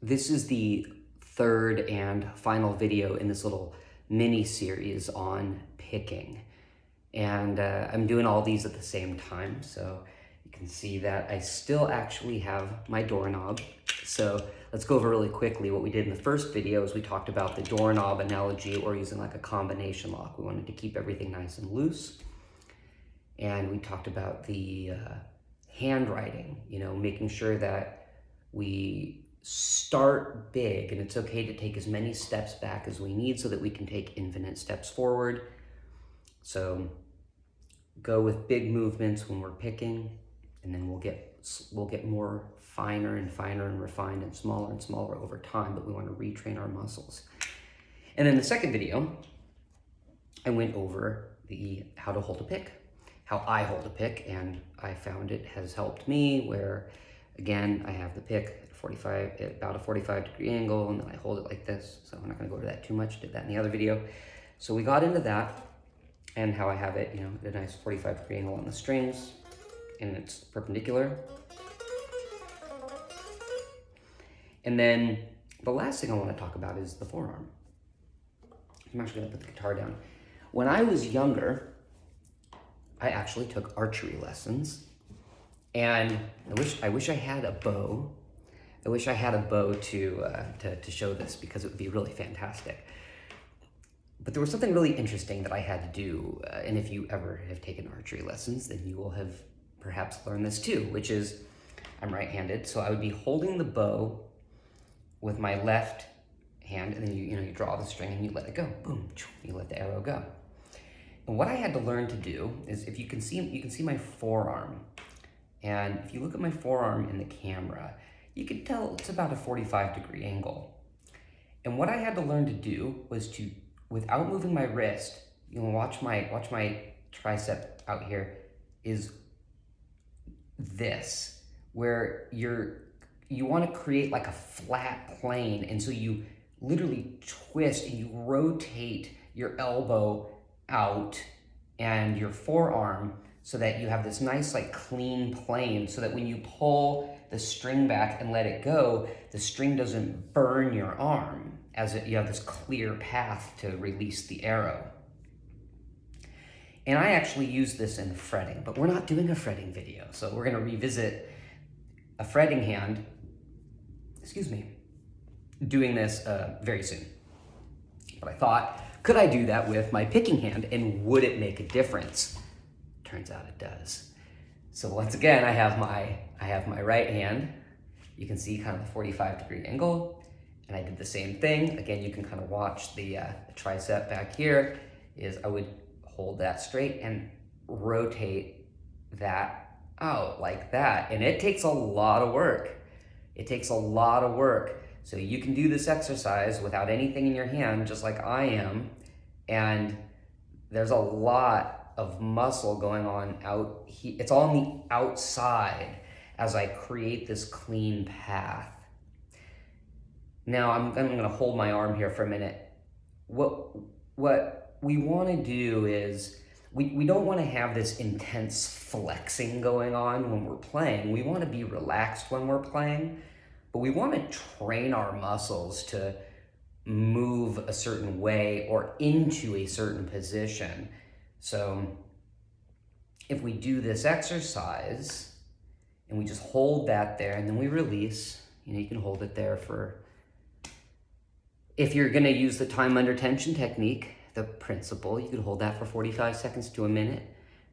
This is the third and final video in this little mini series on picking. And I'm doing all these at the same time. So you can see that I still actually have my doorknob. So let's go over really quickly what we did in the first video is we talked about the doorknob analogy or using like a combination lock. We wanted to keep everything nice and loose. And we talked about the handwriting, making sure that we start big, and it's okay to take as many steps back as we need so that we can take infinite steps forward. So go with big movements when we're picking, and then we'll get more finer and finer and refined and smaller over time, but we want to retrain our muscles. And then the second video, I went over the how to hold a pick, how I hold a pick, and I found it has helped me where, again, I have the pick at about a 45-degree angle, and then I hold it like this. So I'm not gonna go over that too much, did that in the other video. So we got into that and how I have it, at a nice 45-degree angle on the strings, and it's perpendicular. And then the last thing I wanna talk about is the forearm. I'm actually gonna put the guitar down. When I was younger, I actually took archery lessons, and I wish I had a bow. I wish I had a bow to show this because it would be really fantastic. But there was something really interesting that I had to do, and if you ever have taken archery lessons, then you will have perhaps learned this too, which is I'm right-handed, so I would be holding the bow with my left hand, and then you draw the string and you let it go. Boom, you let the arrow go. And what I had to learn to do is, if you can see my forearm, and if you look at my forearm in the camera, you can tell it's about a 45-degree angle. And what I had to learn to do was to, without moving my wrist, watch my tricep out here, is this, where you want to create like a flat plane, and so you literally twist and you rotate your elbow out and your forearm so that you have this nice like clean plane, so that when you pull the string back and let it go, the string doesn't burn your arm, you have this clear path to release the arrow. And I actually use this in fretting, but we're not doing a fretting video, so we're gonna revisit a fretting hand, doing this very soon. But I thought, could I do that with my picking hand, and would it make a difference? Turns out it does. So once again, I have my right hand. You can see kind of the 45-degree angle, and I did the same thing. Again, you can kind of watch the tricep back here. I would hold that straight and rotate that out like that, and it takes a lot of work. It takes a lot of work. So you can do this exercise without anything in your hand, just like I am, and there's a lot of muscle going on out here. It's all on the outside as I create this clean path. Now I'm gonna hold my arm here for a minute. What we wanna do is, we don't wanna have this intense flexing going on when we're playing. We wanna be relaxed when we're playing, but we wanna train our muscles to move a certain way or into a certain position. So if we do this exercise and we just hold that there and then we release, you can hold it there for, if you're gonna use the time under tension technique, the principle, you could hold that for 45 seconds to a minute,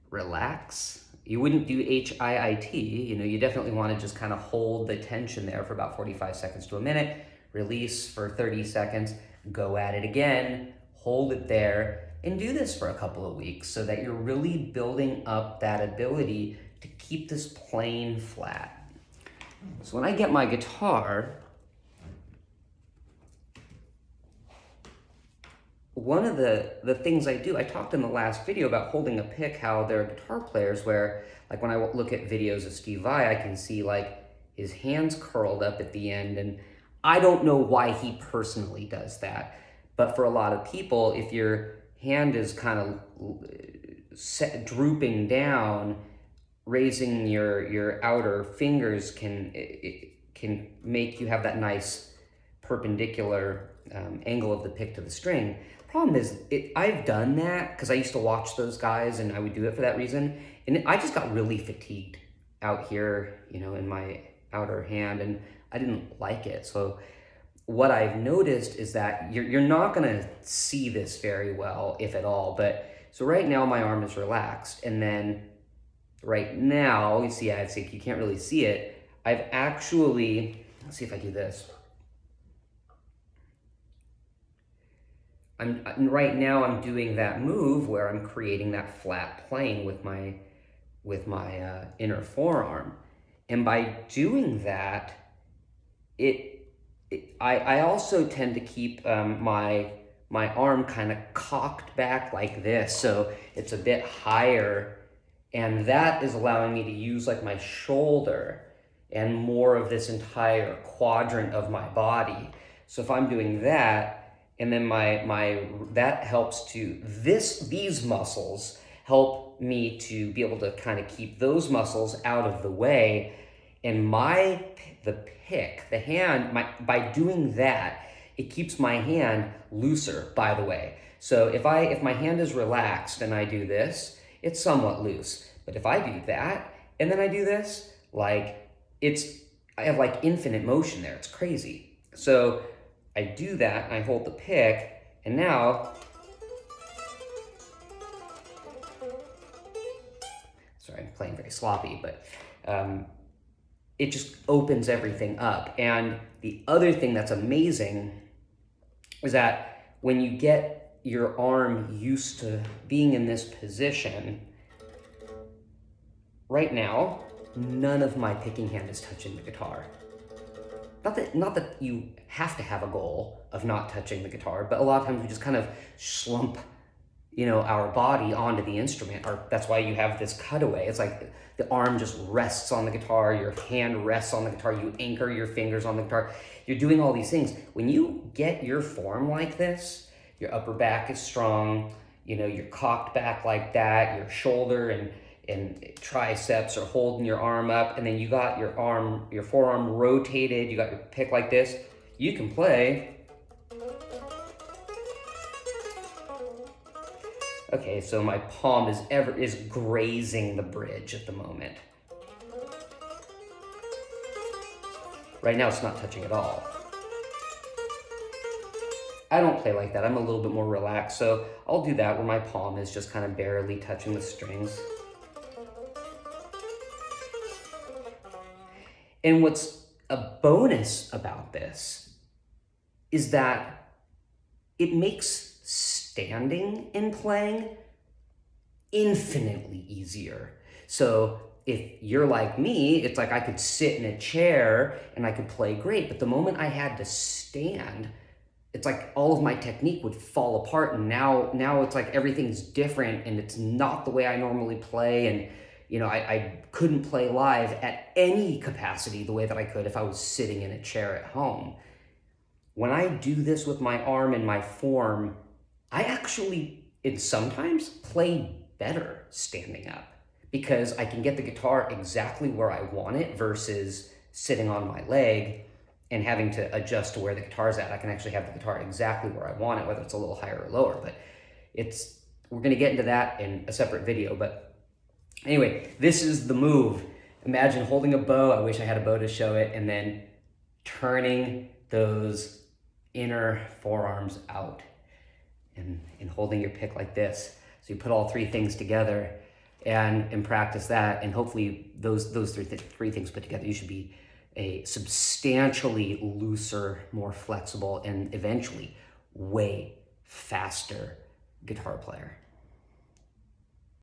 relax. You wouldn't do HIIT, you definitely wanna just kind of hold the tension there for about 45 seconds to a minute, release for 30 seconds, go at it again, hold it there, and do this for a couple of weeks so that you're really building up that ability to keep this plane flat. So when I get my guitar, one of the things I do, I talked in the last video about holding a pick, how there are guitar players where, like when I look at videos of Steve Vai, I can see like his hands curled up at the end, and I don't know why he personally does that, but for a lot of people, if your hand is kind of drooping down, raising your outer fingers can make you have that nice perpendicular angle of the pick to the string. Problem is, I've done that because I used to watch those guys and I would do it for that reason. And I just got really fatigued out here, you know, in my outer hand, and I didn't like it. So what I've noticed is that you're not gonna see this very well, if at all. But so right now my arm is relaxed, and then right now, you see, you can't really see it. I've actually, let's see if I do this. Right now I'm doing that move where I'm creating that flat plane with my inner forearm, and by doing that, I also tend to keep my arm kind of cocked back like this, so it's a bit higher, and that is allowing me to use like my shoulder and more of this entire quadrant of my body. So if I'm doing that, and then that helps to, these muscles help me to be able to kind of keep those muscles out of the way. And the hand, by doing that, it keeps my hand looser, by the way. So if my hand is relaxed and I do this, it's somewhat loose. But if I do that, and then I do this, like, I have like infinite motion there. It's crazy. So I do that, and I hold the pick, and now, sorry, I'm playing very sloppy, but it just opens everything up. And the other thing that's amazing is that when you get your arm used to being in this position, right now, none of my picking hand is touching the guitar. Not that you have to have a goal of not touching the guitar, but a lot of times we just kind of slump, you know, our body onto the instrument. Or that's why you have this cutaway. It's like the arm just rests on the guitar, your hand rests on the guitar, you anchor your fingers on the guitar. You're doing all these things. When you get your form like this, your upper back is strong, you know, you're cocked back like that, your shoulder and triceps are holding your arm up, and then you got your forearm rotated, you got your pick like this, you can play. Okay, so my palm is grazing the bridge at the moment. Right now it's not touching at all. I don't play like that. I'm a little bit more relaxed, so I'll do that where my palm is just kind of barely touching the strings. And what's a bonus about this is that it makes standing and playing infinitely easier. So if you're like me, it's like I could sit in a chair and I could play great, but the moment I had to stand, it's like all of my technique would fall apart, and now it's like everything's different and it's not the way I normally play. And you know, I couldn't play live at any capacity the way that I could if I was sitting in a chair at home. When I do this with my arm and my form, I actually, sometimes play better standing up because I can get the guitar exactly where I want it versus sitting on my leg and having to adjust to where the guitar's at. I can actually have the guitar exactly where I want it, whether it's a little higher or lower. But we're gonna get into that in a separate video. But anyway, this is the move. Imagine holding a bow. I wish I had a bow to show it, and then turning those inner forearms out and holding your pick like this. So you put all three things together and practice that, and hopefully those three things put together, you should be a substantially looser, more flexible, and eventually way faster guitar player.